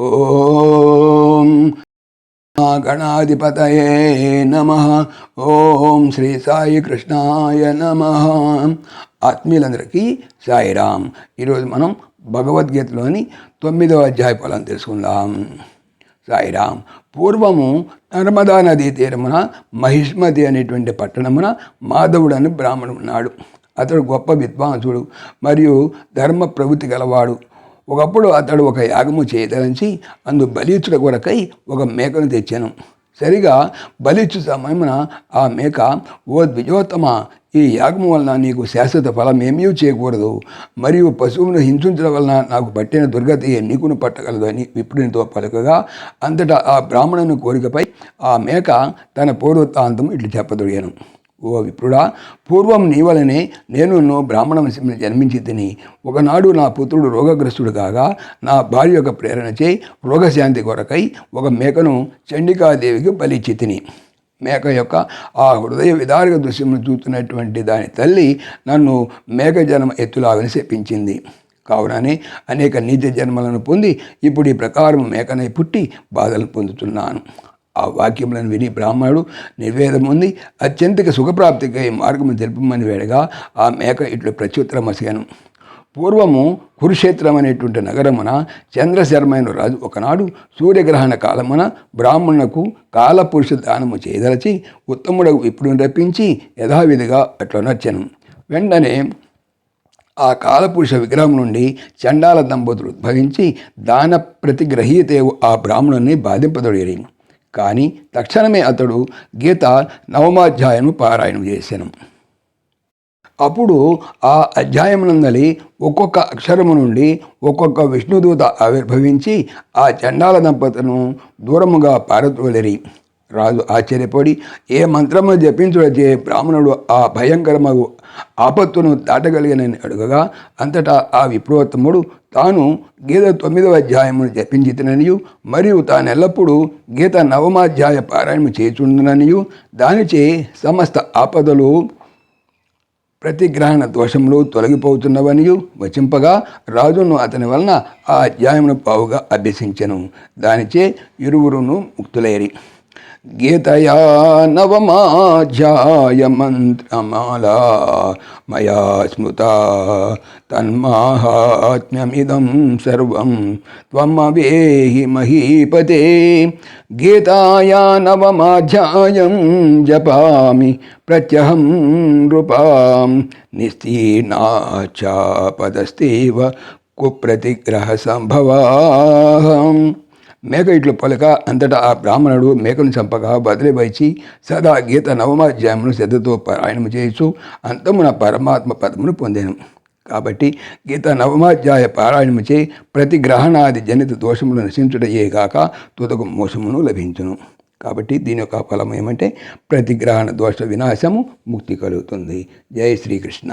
ఓం గణాధిపతయే నమః. ఓం శ్రీ సాయి కృష్ణాయ నమః. ఆత్మీయులందరికీ సాయిరాం. ఈరోజు మనం భగవద్గీతలోని 9వ అధ్యాయ ఫలం తెలుసుకుందాం. సాయిరాం. పూర్వము నర్మదా నదీ తీరమున మహిష్మతి అనేటువంటి పట్టణమున మాధవుడు అని బ్రాహ్మణుడు ఉన్నాడు. అతడు గొప్ప విద్వాంసుడు మరియు ధర్మ ప్రవృత్తి గలవాడు. ఒకప్పుడు అతడు ఒక యాగము చేయదలంచి అందు బలిచ్చుట కొరకై ఒక మేకను తెచ్చాను. సరిగా బలిచ్చు సమయమున ఆ మేక, ఓ ద్విజోత్తమ, ఈ యాగము వలన నీకు శాశ్వత ఫలం ఏమీ చేయకూడదు, మరియు పశువును హింసించడం వలన నాకు పట్టిన దుర్గతి నీకును పట్టగలదు అని విప్రునితో పలుకగా, అంతటా ఆ బ్రాహ్మణుని కోరికపై ఆ మేక తన పూర్వవృత్తాంతం ఇట్లు చెప్పదొడిగాను. ఓ విప్రుడా, పూర్వం నీ వలనే నేను బ్రాహ్మణ వంశంలో జన్మించి తిని, ఒకనాడు నా పుత్రుడు రోగగ్రస్తుడు కాగా నా భార్య యొక్క ప్రేరణచే రోగశాంతి కొరకై ఒక మేకను చండికాదేవికి బలిచ్చి తిని. మేక యొక్క ఆ హృదయ విదారక దృశ్యమును చూస్తున్నటువంటి దాని తల్లి నన్ను మేక జన్మ ఎత్తులాగని శపించింది. కావుననే అనేక నీచ జన్మలను పొంది ఇప్పుడు ఈ ప్రకారం మేకనై పుట్టి బాధలు పొందుతున్నాను. ఆ వాక్యములను విని బ్రాహ్మణుడు నిర్వేదం ఉంది అత్యంతిక సుఖప్రాప్తికై మార్గము తెలుపమని వేడగా ఆ మేక ఇట్లు ప్రత్యుత్తరమసిగాను. పూర్వము కురుక్షేత్రం అనేటువంటి నగరమున చంద్రశర్మైన రాజు ఒకనాడు సూర్యగ్రహణ కాలమున బ్రాహ్మణులకు కాలపురుష దానము చేయదలచి ఉత్తముడకు విప్రుని రప్పించి యథావిధిగా అట్లా నచ్చను. వెంటనే ఆ కాలపురుష విగ్రహం నుండి చండాల దంపతులు ఉద్భవించి దాన ప్రతిగ్రహీతేవు ఆ బ్రాహ్మణుని బాధింపదొడిరి. కానీ తక్షణమే అతడు గీత 9వ పారాయణం చేశాను. అప్పుడు ఆ అధ్యాయమునందలి ఒక్కొక్క అక్షరము నుండి ఒక్కొక్క విష్ణుదూత ఆవిర్భవించి ఆ చండాల దంపతులను దూరముగా పారద్రోలిరి. రాజు ఆశ్చర్యపడి ఏ మంత్రము జపించుడచే బ్రాహ్మణుడు ఆ భయంకరమగు ఆపత్తును దాటగలిగినని అడుగగా, అంతటా ఆ విప్రోత్తముడు తాను గీత 9వ అధ్యాయమును జపించితననియు మరియు తానెల్లప్పుడూ గీత 9వ అధ్యాయ పారాయణము చేయుచుండుననియు దానిచే సమస్త ఆపదలు ప్రతిగ్రహణ దోషములు తొలగిపోతున్నవనియు వచింపగా రాజును అతని వలన ఆ అధ్యాయమును పావుగా అభ్యసించెను. దానిచే ఇరువురును ముక్తులేరి. గీతయా 9వ మంత్రమాలా మయా స్మృత తన్మాహాత్మ్యమిదం సర్వం త్వమవేహి మహీపతే. గీతాయా 9వ జపామి ప్రత్యహం నృపాం నిస్తీర్ణాచ పదస్తేవ కుప్రతిగ్రహ సంభవాహం. మేక ఇట్లు పలక అంతటా ఆ బ్రాహ్మణుడు మేకను చంపగా బదిలివైచి సదా గీత 9వ అధ్యాయమును శ్రద్ధతో పారాయణము చేయొచ్చు అంతమున పరమాత్మ పదమును పొందాను. కాబట్టి గీత 9వ అధ్యాయ పారాయణము చే ప్రతి గ్రహణాది జనిత దోషములు నశించుటయేగాక తుదకు మోసమును లభించును. కాబట్టి దీని యొక్క ఫలం ఏమంటే ప్రతిగ్రహణ దోష వినాశము, ముక్తి కలుగుతుంది. జై శ్రీకృష్ణ.